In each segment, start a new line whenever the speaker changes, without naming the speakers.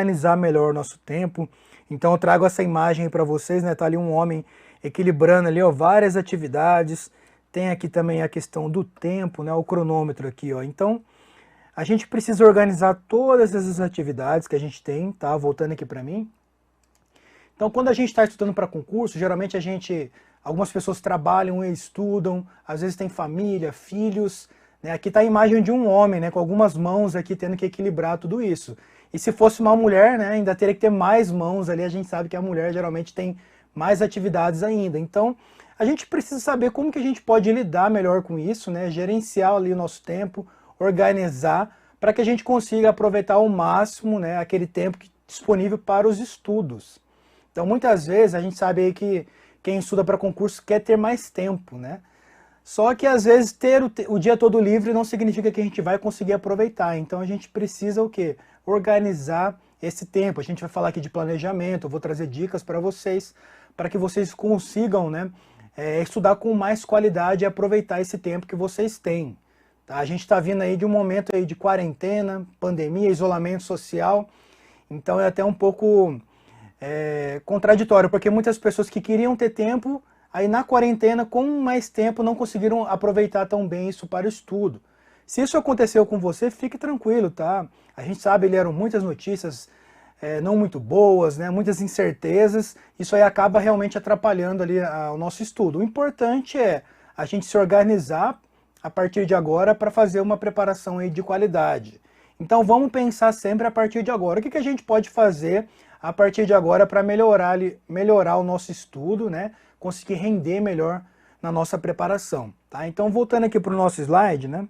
organizar melhor o nosso tempo. Então eu trago essa imagem para vocês, né? Tá ali um homem equilibrando ali, ó, várias atividades. Tem aqui também a questão do tempo, né? O cronômetro aqui, ó. Então a gente precisa organizar todas essas atividades que a gente tem, tá? Voltando aqui para mim. Então quando a gente está estudando para concurso, geralmente algumas pessoas trabalham e estudam, às vezes tem família, filhos, né? Aqui está a imagem de um homem, né? Com algumas mãos aqui tendo que equilibrar tudo isso. E se fosse uma mulher, né, ainda teria que ter mais mãos ali, a gente sabe que a mulher geralmente tem mais atividades ainda. Então, a gente precisa saber como que a gente pode lidar melhor com isso, né, gerenciar ali o nosso tempo, organizar, para que a gente consiga aproveitar ao máximo, né, aquele tempo disponível para os estudos. Então, muitas vezes, a gente sabe aí que quem estuda para concurso quer ter mais tempo, né? Só que às vezes ter o dia todo livre não significa que a gente vai conseguir aproveitar. Então a gente precisa o quê? Organizar esse tempo. A gente vai falar aqui de planejamento, eu vou trazer dicas para vocês, para que vocês consigam, né, estudar com mais qualidade e aproveitar esse tempo que vocês têm. Tá? A gente está vindo aí de um momento aí de quarentena, pandemia, isolamento social, então é até um pouco contraditório, porque muitas pessoas que queriam ter tempo, aí na quarentena, com mais tempo, não conseguiram aproveitar tão bem isso para o estudo. Se isso aconteceu com você, fique tranquilo, tá? A gente sabe, eram muitas notícias não muito boas, né? Muitas incertezas, isso aí acaba realmente atrapalhando ali o nosso estudo. O importante é a gente se organizar a partir de agora para fazer uma preparação aí de qualidade. Então vamos pensar sempre a partir de agora. O que a gente pode fazer a partir de agora para melhorar o nosso estudo, né? Conseguir render melhor na nossa preparação, tá? Então, voltando aqui para o nosso slide, né?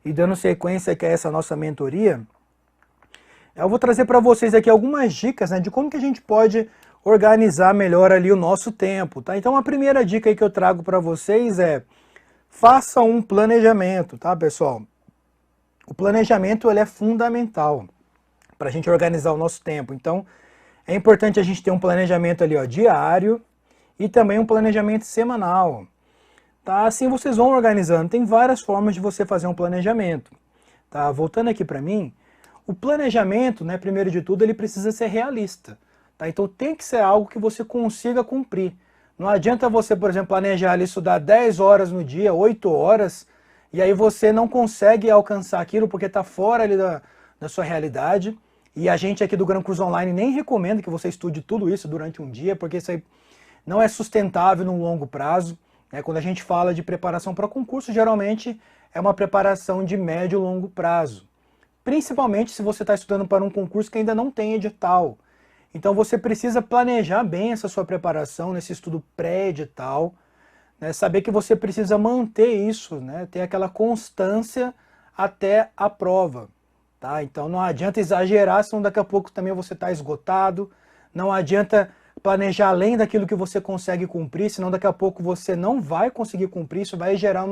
E dando sequência aqui a essa nossa mentoria, eu vou trazer para vocês aqui algumas dicas, né? De como que a gente pode organizar melhor ali o nosso tempo, tá? Então, a primeira dica aí que eu trago para vocês é: faça um planejamento, tá, pessoal? O planejamento, ele é fundamental para a gente organizar o nosso tempo. Então, é importante a gente ter um planejamento ali, ó, diário, e também um planejamento semanal. Tá? Assim vocês vão organizando. Tem várias formas de você fazer um planejamento. Tá? Voltando aqui para mim, o planejamento, né, primeiro de tudo, ele precisa ser realista. Tá? Então tem que ser algo que você consiga cumprir. Não adianta você, por exemplo, planejar ali estudar 10 horas no dia, 8 horas, e aí você não consegue alcançar aquilo porque está fora ali da sua realidade. E a gente aqui do Gran Curso Online nem recomenda que você estude tudo isso durante um dia, porque isso aí não é sustentável no longo prazo. Quando a gente fala de preparação para concurso, geralmente é uma preparação de médio e longo prazo. Principalmente se você está estudando para um concurso que ainda não tem edital. Então você precisa planejar bem essa sua preparação, nesse estudo pré-edital, né? Saber que você precisa manter isso, né? Ter aquela constância até a prova. Tá? Então não adianta exagerar, senão daqui a pouco também você está esgotado. Não adianta planejar além daquilo que você consegue cumprir, senão daqui a pouco você não vai conseguir cumprir, isso vai gerar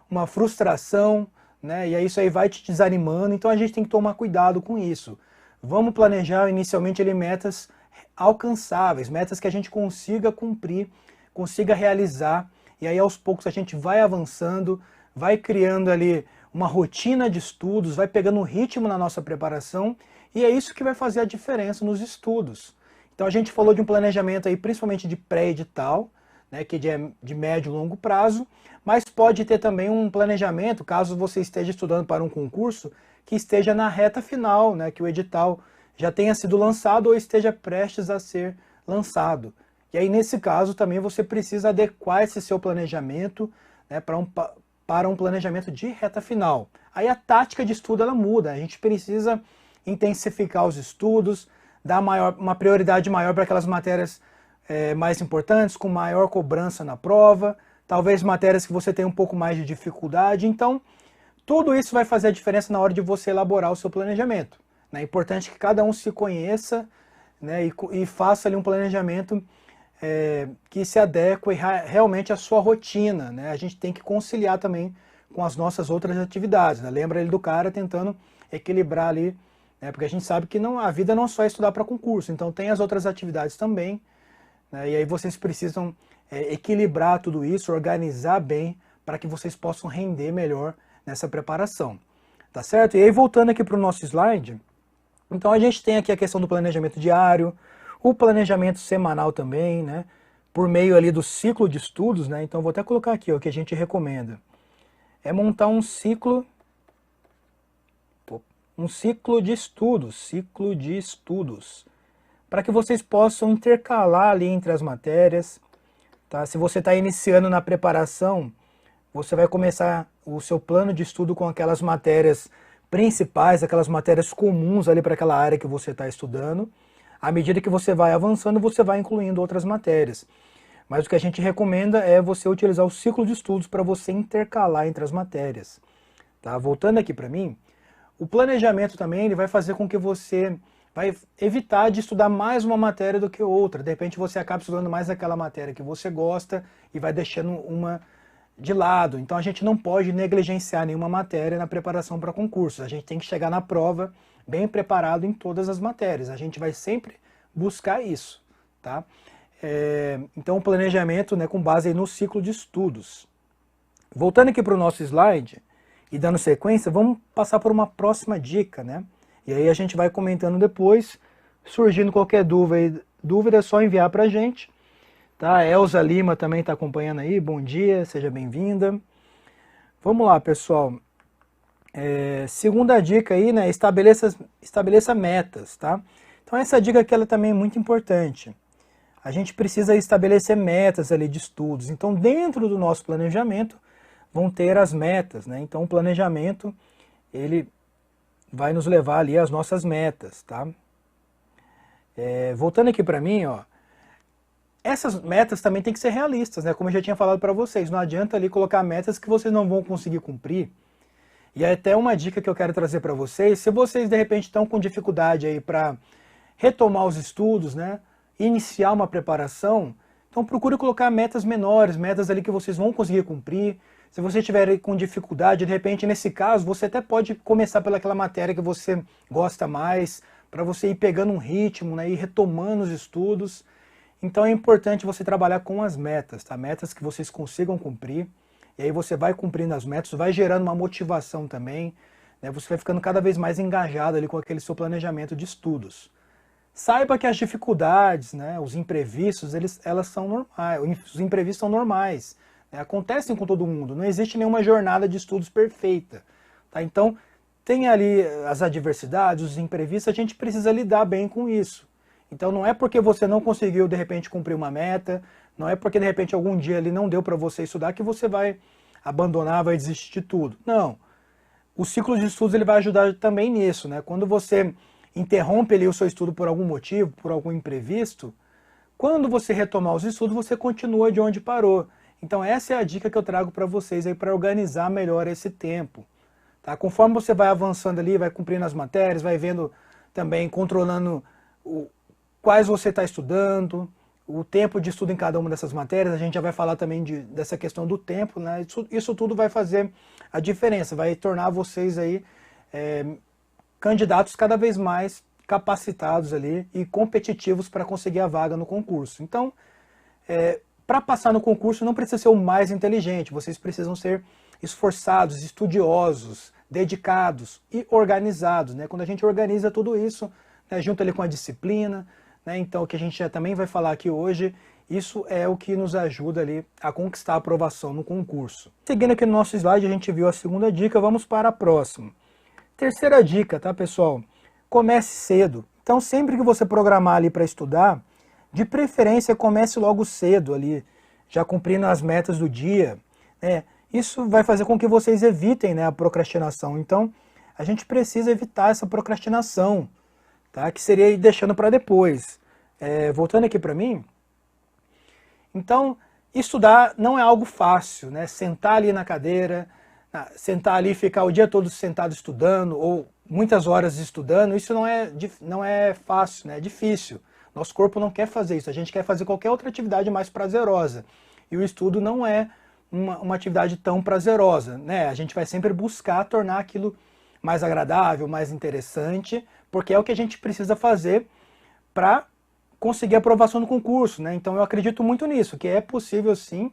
uma frustração, né? E aí isso aí vai te desanimando, então a gente tem que tomar cuidado com isso. Vamos planejar inicialmente ali metas alcançáveis, metas que a gente consiga cumprir, consiga realizar, e aí aos poucos a gente vai avançando, vai criando ali uma rotina de estudos, vai pegando um ritmo na nossa preparação, e é isso que vai fazer a diferença nos estudos. Então a gente falou de um planejamento aí principalmente de pré-edital, né, que é de médio e longo prazo, mas pode ter também um planejamento, caso você esteja estudando para um concurso, que esteja na reta final, né, que o edital já tenha sido lançado ou esteja prestes a ser lançado. E aí nesse caso também você precisa adequar esse seu planejamento, né, para um planejamento de reta final. Aí a tática de estudo ela muda, a gente precisa intensificar os estudos, dar uma prioridade maior para aquelas matérias mais importantes, com maior cobrança na prova, talvez matérias que você tem um pouco mais de dificuldade. Então, tudo isso vai fazer a diferença na hora de você elaborar o seu planejamento. É importante que cada um se conheça, né, e faça ali um planejamento que se adeque realmente à sua rotina. Né? A gente tem que conciliar também com as nossas outras atividades. Né? Lembra ele do cara tentando equilibrar ali, porque a gente sabe que a vida não só é estudar para concurso, então tem as outras atividades também, né? E aí vocês precisam equilibrar tudo isso, organizar bem, para que vocês possam render melhor nessa preparação, tá certo? E aí voltando aqui para o nosso slide, Então a gente tem aqui a questão do planejamento diário, o planejamento semanal também, né? Por meio ali do ciclo de estudos, né? Então vou até colocar aqui o que a gente recomenda. É montar um ciclo de estudos, para que vocês possam intercalar ali entre as matérias, tá? Se você está iniciando na preparação, você vai começar o seu plano de estudo com aquelas matérias principais, aquelas matérias comuns ali para aquela área que você está estudando. À medida que você vai avançando, você vai incluindo outras matérias. Mas o que a gente recomenda é você utilizar o ciclo de estudos para você intercalar entre as matérias. Tá? Voltando aqui para mim, o planejamento também ele vai fazer com que você vai evitar de estudar mais uma matéria do que outra. De repente você acaba estudando mais aquela matéria que você gosta e vai deixando uma de lado. Então a gente não pode negligenciar nenhuma matéria na preparação para concursos. A gente tem que chegar na prova bem preparado em todas as matérias. A gente vai sempre buscar isso, tá? Então o planejamento, né, com base aí no ciclo de estudos. Voltando aqui para o nosso slide e dando sequência, vamos passar por uma próxima dica, né? E aí a gente vai comentando depois, surgindo qualquer dúvida é só enviar para a gente. Tá? Elza Lima também está acompanhando aí, bom dia, seja bem-vinda. Vamos lá, pessoal. Segunda dica aí, né? Estabeleça metas, tá? Então essa dica aqui ela também é muito importante. A gente precisa estabelecer metas ali de estudos. Então dentro do nosso planejamento vão ter as metas, né? Então o planejamento ele vai nos levar ali às nossas metas, tá? Voltando aqui para mim, ó. Essas metas também tem que ser realistas, né? Como eu já tinha falado para vocês, não adianta ali colocar metas que vocês não vão conseguir cumprir. E até uma dica que eu quero trazer para vocês, se vocês de repente estão com dificuldade aí para retomar os estudos, né? Iniciar uma preparação, então procure colocar metas menores, metas ali que vocês vão conseguir cumprir. Se você estiver com dificuldade, de repente nesse caso, você até pode começar pelaquela matéria que você gosta mais, para você ir pegando um ritmo, né? Ir retomando os estudos. Então é importante você trabalhar com as metas, tá? Metas que vocês consigam cumprir. E aí você vai cumprindo as metas, vai gerando uma motivação também, né? Você vai ficando cada vez mais engajado ali com aquele seu planejamento de estudos. Saiba que as dificuldades, né, os imprevistos, elas são normais, os imprevistos são normais, né? Acontecem com todo mundo, não existe nenhuma jornada de estudos perfeita, tá? Então tem ali as adversidades, os imprevistos, a gente precisa lidar bem com isso. Então não é porque você não conseguiu de repente cumprir uma meta, não é porque de repente algum dia ali não deu para você estudar que você vai abandonar, vai desistir de tudo. Não. O ciclo de estudos ele vai ajudar também nisso, né? Quando você interrompe ali o seu estudo por algum motivo, por algum imprevisto, quando você retomar os estudos, você continua de onde parou. Então essa é a dica que eu trago para vocês aí para organizar melhor esse tempo. Tá? Conforme você vai avançando ali, vai cumprindo as matérias, vai vendo também, controlando quais você está estudando, o tempo de estudo em cada uma dessas matérias, a gente já vai falar também dessa questão do tempo, né? Isso tudo vai fazer a diferença, vai tornar vocês aí candidatos cada vez mais capacitados ali e competitivos para conseguir a vaga no concurso. Então, para passar no concurso não precisa ser o mais inteligente, vocês precisam ser esforçados, estudiosos, dedicados e organizados, né? Quando a gente organiza tudo isso, né, junto ali com a disciplina, né, então o que a gente já também vai falar aqui hoje, isso é o que nos ajuda ali a conquistar a aprovação no concurso. Seguindo aqui no nosso slide, a gente viu a segunda dica, vamos para a próxima. Terceira dica, tá, pessoal? Comece cedo. Então sempre que você programar ali para estudar, de preferência comece logo cedo ali, já cumprindo as metas do dia, né? Isso vai fazer com que vocês evitem, né, a procrastinação. Então a gente precisa evitar essa procrastinação, tá? Que seria ir deixando para depois. Voltando aqui para mim, então estudar não é algo fácil, né? Sentar ali na cadeira, sentar ali e ficar o dia todo sentado estudando, ou muitas horas estudando, isso não é fácil, né? É difícil. Nosso corpo não quer fazer isso, a gente quer fazer qualquer outra atividade mais prazerosa. E o estudo não é uma atividade tão prazerosa, né? A gente vai sempre buscar tornar aquilo mais agradável, mais interessante, porque é o que a gente precisa fazer para conseguir a aprovação no concurso, né? Então eu acredito muito nisso, que é possível sim,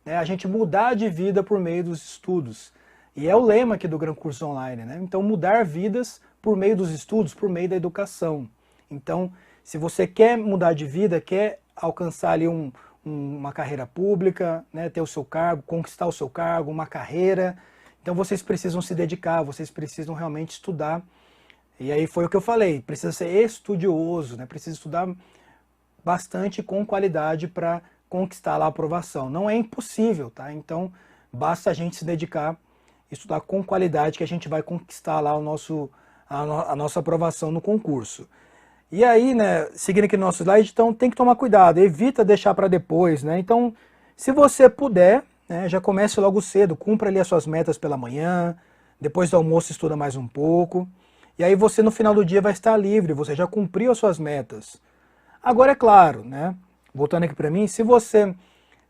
né, a gente mudar de vida por meio dos estudos. E é o lema aqui do Gran Curso Online, né? Então mudar vidas por meio dos estudos, por meio da educação. Então, se você quer mudar de vida, quer alcançar ali uma carreira pública, né, ter o seu cargo, conquistar o seu cargo, uma carreira, então vocês precisam se dedicar, vocês precisam realmente estudar. E aí foi o que eu falei, precisa ser estudioso, né, precisa estudar bastante com qualidade para conquistar lá a aprovação. Não é impossível, tá? Então, basta a gente se dedicar, estudar com qualidade que a gente vai conquistar lá a nossa aprovação no concurso. E aí, né, seguindo aqui no nosso slide, então tem que tomar cuidado, evita deixar para depois, né? Então, se você puder, né, já comece logo cedo, cumpra ali as suas metas pela manhã, depois do almoço estuda mais um pouco, e aí você no final do dia vai estar livre, você já cumpriu as suas metas. Agora é claro, né, voltando aqui para mim, se você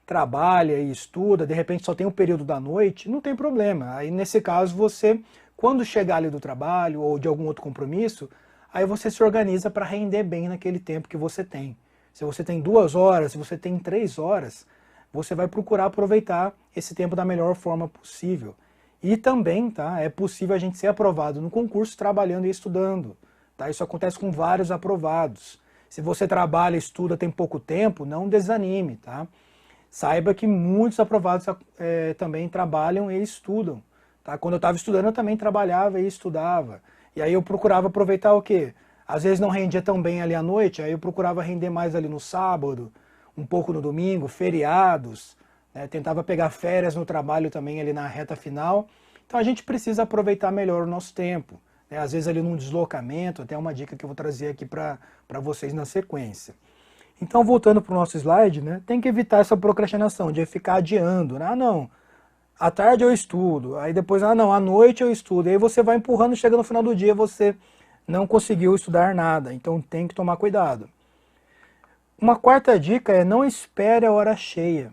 trabalha e estuda, de repente só tem um período da noite, não tem problema. Aí nesse caso você, quando chegar ali do trabalho ou de algum outro compromisso, aí você se organiza para render bem naquele tempo que você tem. Se você tem 2 horas, se você tem 3 horas, você vai procurar aproveitar esse tempo da melhor forma possível. E também, tá, é possível a gente ser aprovado no concurso trabalhando e estudando. Tá? Isso acontece com vários aprovados. Se você trabalha e estuda tem pouco tempo, não desanime, tá? Saiba que muitos aprovados também trabalham e estudam. Tá? Quando eu estava estudando, eu também trabalhava e estudava. E aí eu procurava aproveitar o quê? Às vezes não rendia tão bem ali à noite, aí eu procurava render mais ali no sábado, um pouco no domingo, feriados, né? Tentava pegar férias no trabalho também ali na reta final. Então a gente precisa aproveitar melhor o nosso tempo. Né? Às vezes ali num deslocamento, até uma dica que eu vou trazer aqui para vocês na sequência. Então, voltando para o nosso slide, né, tem que evitar essa procrastinação, de ficar adiando. Né? Ah, não, à tarde eu estudo, aí depois, ah, não, à noite eu estudo. Aí você vai empurrando, chega no final do dia, você não conseguiu estudar nada. Então, tem que tomar cuidado. Uma quarta dica é não espere a hora cheia.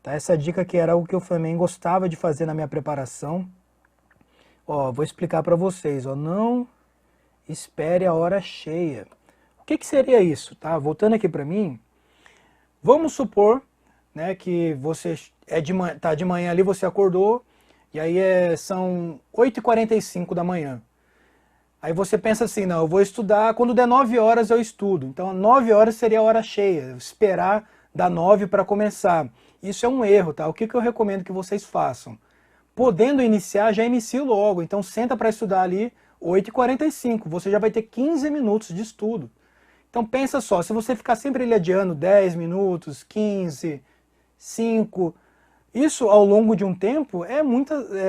Tá? Essa dica aqui era algo que eu também gostava de fazer na minha preparação. Ó, vou explicar para vocês. Ó, não espere a hora cheia. O que seria isso? Tá? Voltando aqui para mim, vamos supor, né, que você tá de manhã ali, você acordou, e aí são 8h45 da manhã. Aí você pensa assim, não, eu vou estudar, quando der 9 horas eu estudo. Então 9 horas seria a hora cheia, esperar dar 9 para começar. Isso é um erro, tá? O que eu recomendo que vocês façam? Podendo iniciar, já inicie logo. Então senta para estudar ali 8h45, você já vai ter 15 minutos de estudo. Então pensa só, se você ficar sempre ali adiando 10 minutos, 15, 5, isso ao longo de um tempo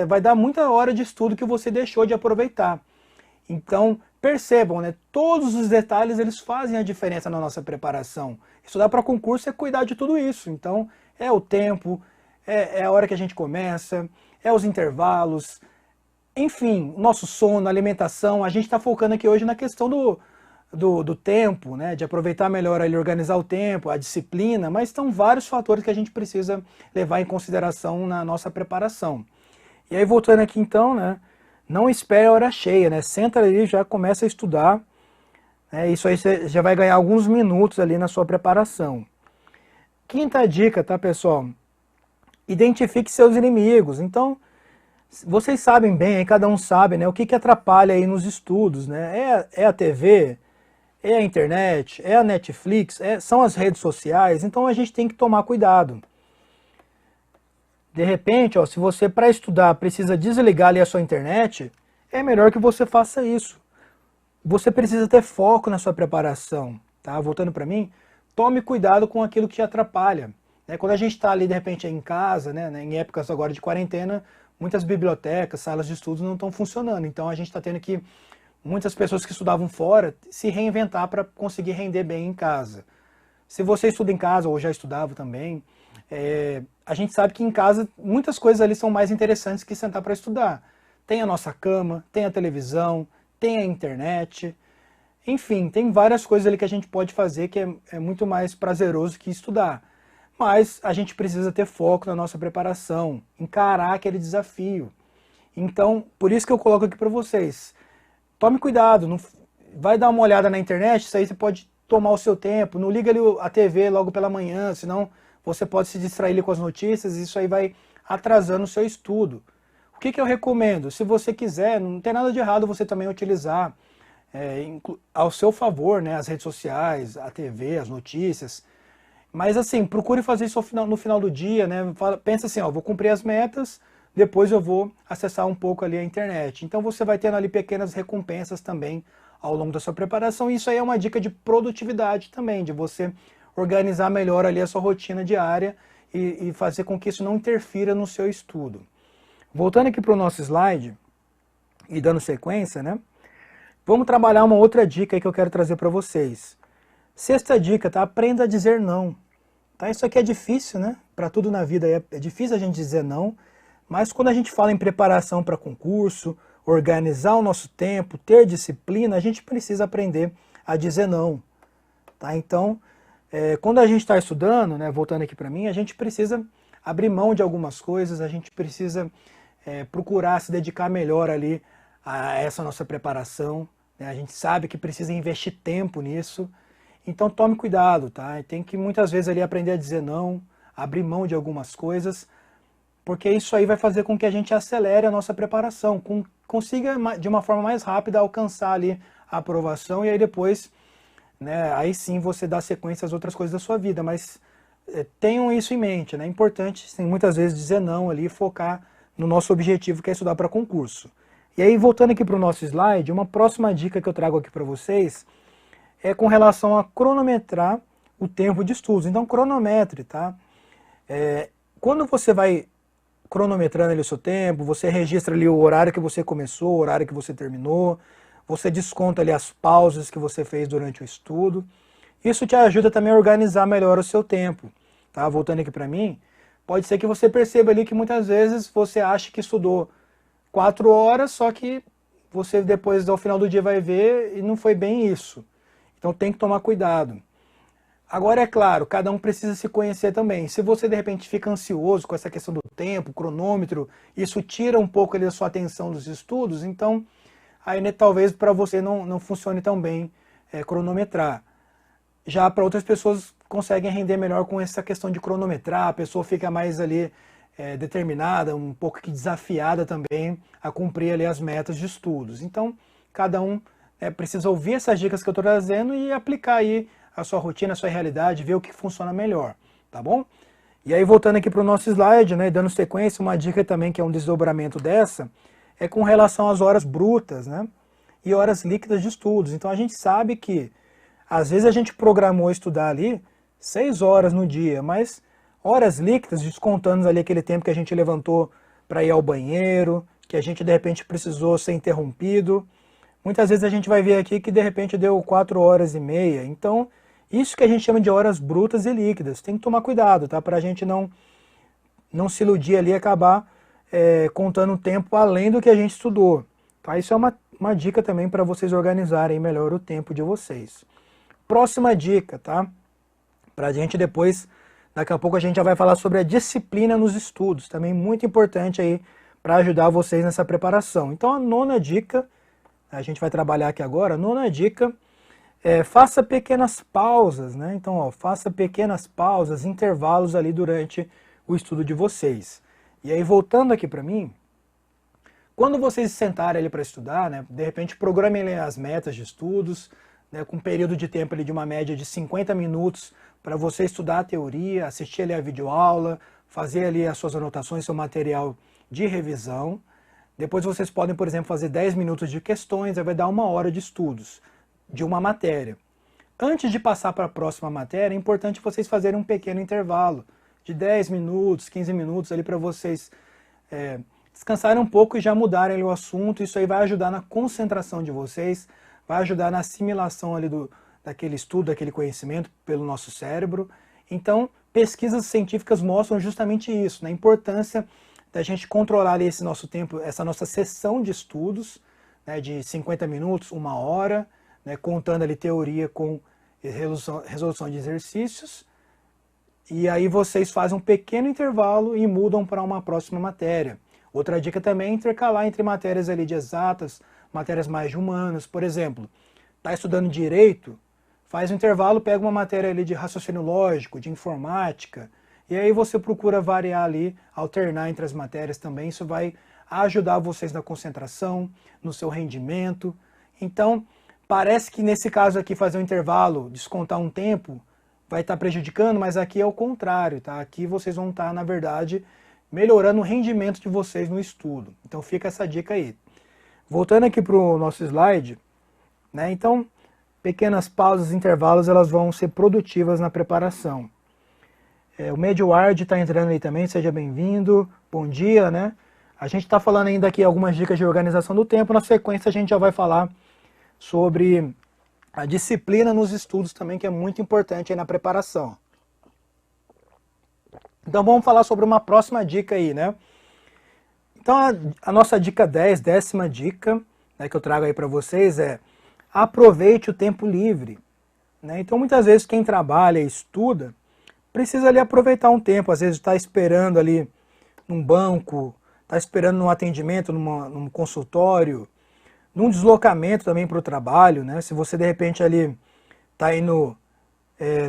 vai dar muita hora de estudo que você deixou de aproveitar. Então percebam, né, todos os detalhes eles fazem a diferença na nossa preparação. Estudar para concurso é cuidar de tudo isso. Então é o tempo, é a hora que a gente começa, é os intervalos, enfim, nosso sono, alimentação. A gente está focando aqui hoje na questão do tempo, né, de aproveitar melhor ali, organizar o tempo, a disciplina, mas estão vários fatores que a gente precisa levar em consideração na nossa preparação. E aí voltando aqui então, né, não espere a hora cheia, né, senta ali e já começa a estudar, né, isso aí você já vai ganhar alguns minutos ali na sua preparação. Quinta dica, tá pessoal? Identifique seus inimigos. Então, vocês sabem bem, cada um sabe, né, o que atrapalha aí nos estudos, né, é a TV, é a internet, é a Netflix, são as redes sociais, então a gente tem que tomar cuidado. De repente, ó, se você para estudar precisa desligar ali a sua internet, é melhor que você faça isso. Você precisa ter foco na sua preparação, tá? Voltando para mim, tome cuidado com aquilo que te atrapalha. Né? Quando a gente está ali de repente em casa, né, em épocas agora de quarentena, muitas bibliotecas, salas de estudos não estão funcionando, então a gente está tendo que muitas pessoas que estudavam fora se reinventar para conseguir render bem em casa. Se você estuda em casa ou já estudava também, a gente sabe que em casa muitas coisas ali são mais interessantes que sentar para estudar. Tem a nossa cama, tem a televisão, tem a internet, enfim, tem várias coisas ali que a gente pode fazer que é muito mais prazeroso que estudar. Mas a gente precisa ter foco na nossa preparação, encarar aquele desafio. Então, por isso que eu coloco aqui para vocês. Tome cuidado, não vai dar uma olhada na internet, isso aí você pode tomar o seu tempo, não liga ali a TV logo pela manhã, senão você pode se distrair ali com as notícias e isso aí vai atrasando o seu estudo. O que eu recomendo? Se você quiser, não tem nada de errado você também utilizar ao seu favor, né, as redes sociais, a TV, as notícias. Mas assim, procure fazer isso no final do dia, né? Pensa assim, ó, vou cumprir as metas, depois eu vou acessar um pouco ali a internet. Então você vai tendo ali pequenas recompensas também ao longo da sua preparação. E isso aí é uma dica de produtividade também, de você organizar melhor ali a sua rotina diária e fazer com que isso não interfira no seu estudo. Voltando aqui para o nosso slide e dando sequência, né? Vamos trabalhar uma outra dica aí que eu quero trazer para vocês. Sexta dica, tá? Aprenda a dizer não. Tá? Isso aqui é difícil, né? Para tudo na vida é difícil a gente dizer não, mas quando a gente fala em preparação para concurso, organizar o nosso tempo, ter disciplina, a gente precisa aprender a dizer não. Tá? Então, quando a gente está estudando, né, voltando aqui para mim, a gente precisa abrir mão de algumas coisas, a gente precisa procurar se dedicar melhor ali a essa nossa preparação. Né? A gente sabe que precisa investir tempo nisso. Então tome cuidado, tá? Tem que muitas vezes ali aprender a dizer não, abrir mão de algumas coisas, porque isso aí vai fazer com que a gente acelere a nossa preparação, consiga de uma forma mais rápida alcançar ali a aprovação e aí depois, né, aí sim você dá sequência às outras coisas da sua vida, mas tenham isso em mente, né? É importante, sim, muitas vezes dizer não ali e focar no nosso objetivo que é estudar para concurso. E aí voltando aqui para o nosso slide, uma próxima dica que eu trago aqui para vocês é com relação a cronometrar o tempo de estudos. Então, cronometre, tá? Quando você vai cronometrando ali o seu tempo, você registra ali o horário que você começou, o horário que você terminou, você desconta ali as pausas que você fez durante o estudo. Isso te ajuda também a organizar melhor o seu tempo, tá? Voltando aqui para mim, pode ser que você perceba ali que muitas vezes você acha que estudou 4 horas, só que você depois ao final do dia vai ver e não foi bem isso. Então tem que tomar cuidado. Agora é claro, cada um precisa se conhecer também. Se você de repente fica ansioso com essa questão do tempo, cronômetro, isso tira um pouco ali a sua atenção dos estudos, então aí né, talvez para você não funcione tão bem cronometrar. Já para outras pessoas conseguem render melhor com essa questão de cronometrar, a pessoa fica mais ali determinada, um pouco que desafiada também a cumprir ali as metas de estudos. Então cada um precisa ouvir essas dicas que eu estou trazendo e aplicar aí a sua rotina, a sua realidade, ver o que funciona melhor, tá bom? E aí voltando aqui para o nosso slide, né, dando sequência, uma dica também que é um desdobramento dessa, é com relação às horas brutas, né, e horas líquidas de estudos. Então a gente sabe que às vezes a gente programou estudar ali 6 horas no dia, mas horas líquidas, descontando ali aquele tempo que a gente levantou para ir ao banheiro, que a gente de repente precisou ser interrompido. Muitas vezes a gente vai ver aqui que de repente deu 4 horas e meia. Então, isso que a gente chama de horas brutas e líquidas. Tem que tomar cuidado, tá? Para a gente não se iludir ali e acabar contando o tempo além do que a gente estudou. Tá? Isso é uma dica também para vocês organizarem melhor o tempo de vocês. Próxima dica, tá? Para a gente depois, daqui a pouco a gente já vai falar sobre a disciplina nos estudos. Também muito importante aí para ajudar vocês nessa preparação. Então, a nona dica, a gente vai trabalhar aqui agora, a nona dica faça pequenas pausas, né? Então, ó, faça pequenas pausas, intervalos ali durante o estudo de vocês. E aí, voltando aqui para mim, quando vocês se sentarem ali para estudar, né, de repente programem as metas de estudos, né, com um período de tempo ali de uma média de 50 minutos para você estudar a teoria, assistir ali a videoaula, fazer ali as suas anotações, seu material de revisão. Depois vocês podem, por exemplo, fazer 10 minutos de questões, aí vai dar 1 hora de estudos de uma matéria. Antes de passar para a próxima matéria, é importante vocês fazerem um pequeno intervalo de 10 minutos, 15 minutos ali para vocês descansarem um pouco e já mudarem ali o assunto. Isso aí vai ajudar na concentração de vocês, vai ajudar na assimilação ali daquele estudo, daquele conhecimento pelo nosso cérebro. Então, pesquisas científicas mostram justamente isso, né? A importância da gente controlar ali esse nosso tempo, essa nossa sessão de estudos, né, de 50 minutos, 1 hora, né, contando ali teoria com resolução de exercícios, e aí vocês fazem um pequeno intervalo e mudam para uma próxima matéria. Outra dica também é intercalar entre matérias ali de exatas, matérias mais de humanas. Por exemplo, está estudando direito, faz um intervalo, pega uma matéria ali de raciocínio lógico, de informática, e aí você procura variar ali, alternar entre as matérias também. Isso vai a ajudar vocês na concentração, no seu rendimento. Então, parece que nesse caso aqui fazer um intervalo, descontar um tempo, vai estar prejudicando, mas aqui é o contrário, tá? Aqui vocês vão estar, na verdade, melhorando o rendimento de vocês no estudo. Então fica essa dica aí. Voltando aqui para o nosso slide, né? Então, pequenas pausas, intervalos, elas vão ser produtivas na preparação. O Medward está entrando aí também, seja bem-vindo, bom dia, né? A gente está falando ainda aqui algumas dicas de organização do tempo, na sequência a gente já vai falar sobre a disciplina nos estudos também, que é muito importante aí na preparação. Então vamos falar sobre uma próxima dica aí, né? Então a nossa dica 10, décima dica, né, que eu trago aí para vocês é: aproveite o tempo livre, né? Então muitas vezes quem trabalha e estuda precisa ali aproveitar um tempo, às vezes está esperando ali num banco, está esperando num atendimento, num consultório, num deslocamento também para o trabalho, né? Se você de repente ali está indo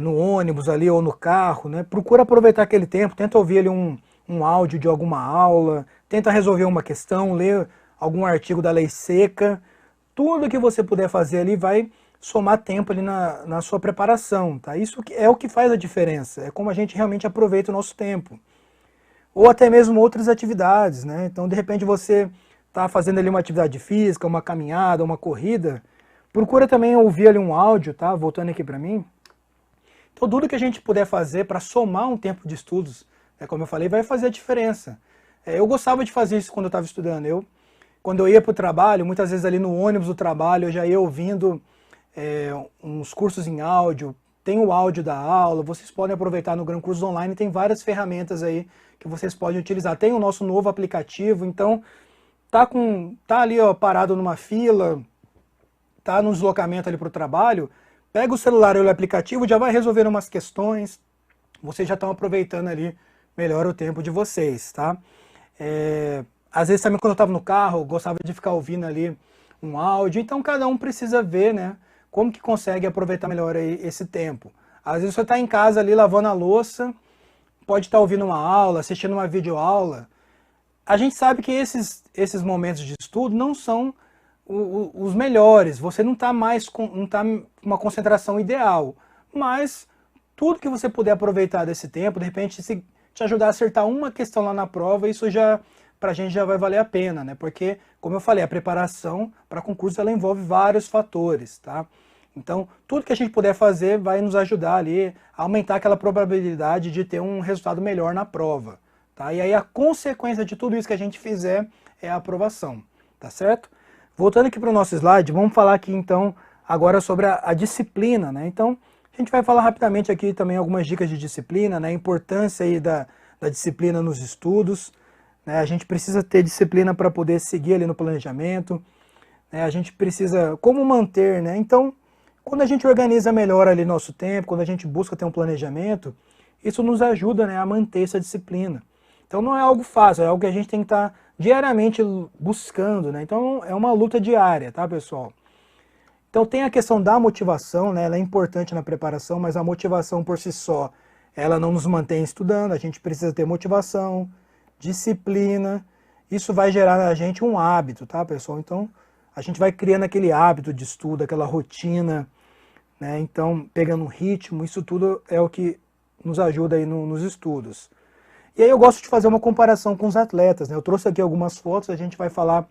no ônibus ali ou no carro, né? Procura aproveitar aquele tempo, tenta ouvir ali um áudio de alguma aula, tenta resolver uma questão, ler algum artigo da lei seca. Tudo que você puder fazer ali vai somar tempo ali na sua preparação, tá? Isso é o que faz a diferença, é como a gente realmente aproveita o nosso tempo. Ou até mesmo outras atividades, né? Então de repente você está fazendo ali uma atividade física, uma caminhada, uma corrida, procura também ouvir ali um áudio, tá? Voltando aqui para mim. Então tudo que a gente puder fazer para somar um tempo de estudos, como eu falei, vai fazer a diferença. Eu gostava de fazer isso quando eu estava estudando. Quando eu ia para o trabalho, muitas vezes ali no ônibus do trabalho, eu já ia ouvindo uns cursos em áudio, tem o áudio da aula, vocês podem aproveitar no Gran Cursos Online, tem várias ferramentas aí que vocês podem utilizar. Tem o nosso novo aplicativo, então tá ali ó, parado numa fila, tá num deslocamento ali para o trabalho, pega o celular e o aplicativo, já vai resolver umas questões, vocês já estão aproveitando ali melhor o tempo de vocês, tá? Às vezes também quando eu estava no carro, eu gostava de ficar ouvindo ali um áudio, então cada um precisa ver, né, como que consegue aproveitar melhor aí esse tempo. Às vezes você está em casa ali lavando a louça, pode estar ouvindo uma aula, assistindo uma videoaula. A gente sabe que esses momentos de estudo não são os melhores, você não está com uma concentração ideal, mas tudo que você puder aproveitar desse tempo, de repente se te ajudar a acertar uma questão lá na prova, isso já pra gente já vai valer a pena, né? Porque, como eu falei, a preparação para concurso ela envolve vários fatores, tá? Então, tudo que a gente puder fazer vai nos ajudar ali a aumentar aquela probabilidade de ter um resultado melhor na prova, tá? E aí a consequência de tudo isso que a gente fizer é a aprovação, tá certo? Voltando aqui para o nosso slide, vamos falar aqui então agora sobre a disciplina, né? Então, a gente vai falar rapidamente aqui também algumas dicas de disciplina, né? A importância aí da disciplina nos estudos, né? A gente precisa ter disciplina para poder seguir ali no planejamento, né? A gente precisa, como manter, né? Então, quando a gente organiza melhor ali nosso tempo, quando a gente busca ter um planejamento, isso nos ajuda, né, a manter essa disciplina. Então não é algo fácil, é algo que a gente tem que estar diariamente buscando, né? Então é uma luta diária, tá, pessoal? Então tem a questão da motivação, né? Ela é importante na preparação, mas a motivação por si só, ela não nos mantém estudando, a gente precisa ter motivação, disciplina, isso vai gerar na gente um hábito, tá, pessoal? Então a gente vai criando aquele hábito de estudo, aquela rotina, né? Então pegando um ritmo, isso tudo é o que nos ajuda aí nos estudos. E aí eu gosto de fazer uma comparação com os atletas, né? Eu trouxe aqui algumas fotos, a gente vai falar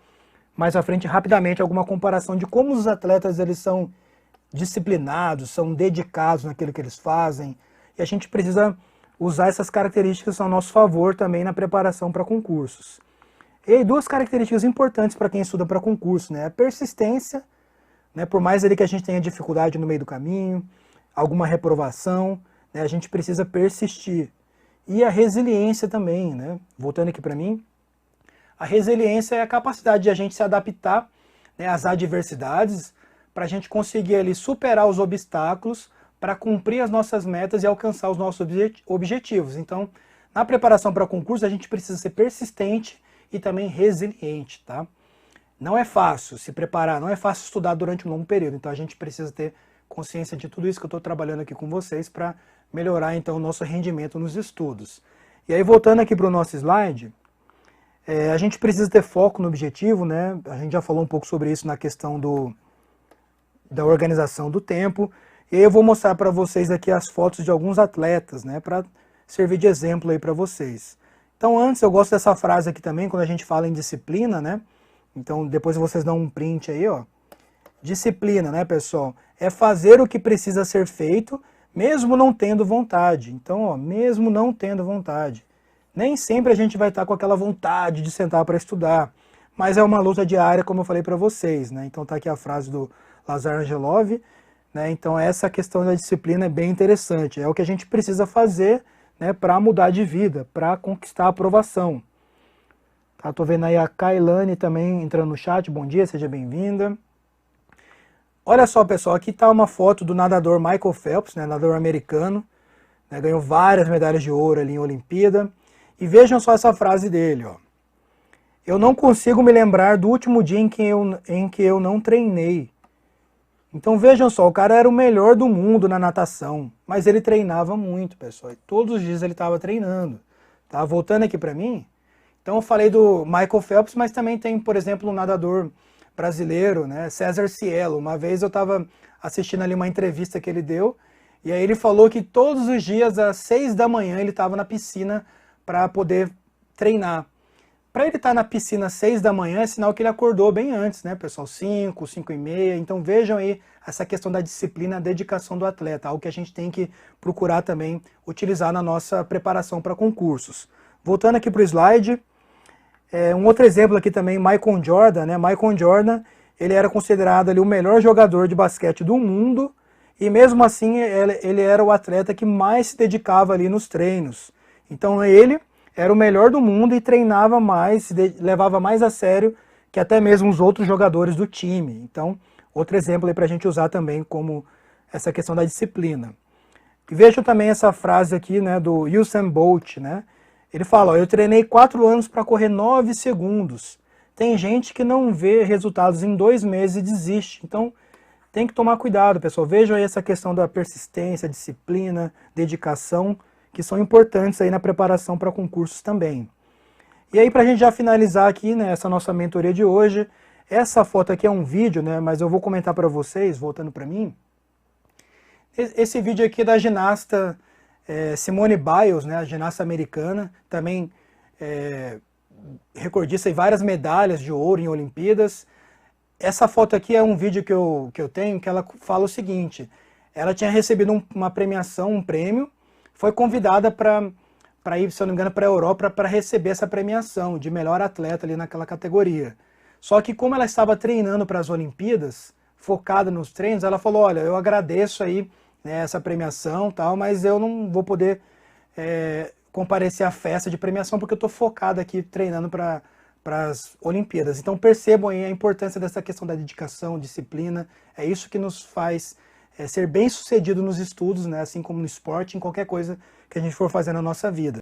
mais à frente rapidamente alguma comparação de como os atletas eles são disciplinados, são dedicados naquilo que eles fazem, e a gente precisa usar essas características ao nosso favor também na preparação para concursos. E aí, duas características importantes para quem estuda para concurso, né? A persistência, né? Por mais ali que a gente tenha dificuldade no meio do caminho, alguma reprovação, né? A gente precisa persistir. E a resiliência também, né? Voltando aqui para mim, a resiliência é a capacidade de a gente se adaptar, né, às adversidades, para a gente conseguir ali superar os obstáculos, para cumprir as nossas metas e alcançar os nossos objetivos. Então, na preparação para concurso, a gente precisa ser persistente e também resiliente, tá? Não é fácil se preparar, não é fácil estudar durante um longo período, então a gente precisa ter consciência de tudo isso que eu estou trabalhando aqui com vocês para melhorar então o nosso rendimento nos estudos. E aí voltando aqui para o nosso slide, A gente precisa ter foco no objetivo, né? A gente já falou um pouco sobre isso na questão da organização do tempo. E aí eu vou mostrar para vocês aqui as fotos de alguns atletas, né? Para servir de exemplo aí para vocês. Então antes, eu gosto dessa frase aqui também, quando a gente fala em disciplina, né? Então depois vocês dão um print aí, ó. Disciplina, né, pessoal? É fazer o que precisa ser feito, mesmo não tendo vontade. Então, ó, mesmo não tendo vontade. Nem sempre a gente vai estar com aquela vontade de sentar para estudar, mas é uma luta diária, como eu falei para vocês, né? Então tá aqui a frase do Lazar Angelov, né? Então essa questão da disciplina é bem interessante, é o que a gente precisa fazer, né, para mudar de vida, para conquistar a aprovação. Tá, tô vendo aí a Kailane também entrando no chat, bom dia, seja bem-vinda. Olha só, pessoal, aqui está uma foto do nadador Michael Phelps, né, nadador americano, né, ganhou várias medalhas de ouro ali em Olimpíada. E vejam só essa frase dele, ó. Eu não consigo me lembrar do último dia em que eu não treinei. Então vejam só, o cara era o melhor do mundo na natação, mas ele treinava muito, pessoal. E todos os dias ele estava treinando. Tá? Voltando aqui para mim, então eu falei do Michael Phelps, mas também tem, por exemplo, um nadador brasileiro, né, César Cielo. Uma vez eu estava assistindo ali uma entrevista que ele deu, e aí ele falou que todos os dias às 6 da manhã ele estava na piscina para poder treinar. Para ele estar na piscina às 6 da manhã é sinal que ele acordou bem antes, né, pessoal? 5, 5 e meia. Então vejam aí essa questão da disciplina, a dedicação do atleta, algo que a gente tem que procurar também utilizar na nossa preparação para concursos. Voltando aqui para o slide, um outro exemplo aqui também, Michael Jordan, né? Michael Jordan, ele era considerado ali o melhor jogador de basquete do mundo, e mesmo assim ele era o atleta que mais se dedicava ali nos treinos. Então ele era o melhor do mundo e treinava mais, levava mais a sério que até mesmo os outros jogadores do time. Então, outro exemplo aí para a gente usar também como essa questão da disciplina. E vejam também essa frase aqui, né, do Usain Bolt, né? Ele fala, ó, eu treinei 4 anos para correr 9 segundos. Tem gente que não vê resultados em 2 meses e desiste. Então, tem que tomar cuidado, pessoal. Vejam aí essa questão da persistência, disciplina, dedicação, que são importantes aí na preparação para concursos também. E aí, para a gente já finalizar aqui, né, essa nossa mentoria de hoje, essa foto aqui é um vídeo, né, mas eu vou comentar para vocês, voltando para mim. Esse vídeo aqui é da ginasta Simone Biles, né, a ginasta americana, também recordista em várias medalhas de ouro em Olimpíadas. Essa foto aqui é um vídeo que eu tenho, que ela fala o seguinte, ela tinha recebido uma premiação, um prêmio, foi convidada para ir, se eu não me engano, para a Europa para receber essa premiação de melhor atleta ali naquela categoria. Só que como ela estava treinando para as Olimpíadas, focada nos treinos, ela falou, olha, eu agradeço aí, né, essa premiação, tal, mas eu não vou poder comparecer à festa de premiação porque eu estou focada aqui treinando para as Olimpíadas. Então percebam aí a importância dessa questão da dedicação, disciplina, é isso que nos faz ser bem sucedido nos estudos, né, assim como no esporte, em qualquer coisa que a gente for fazer na nossa vida.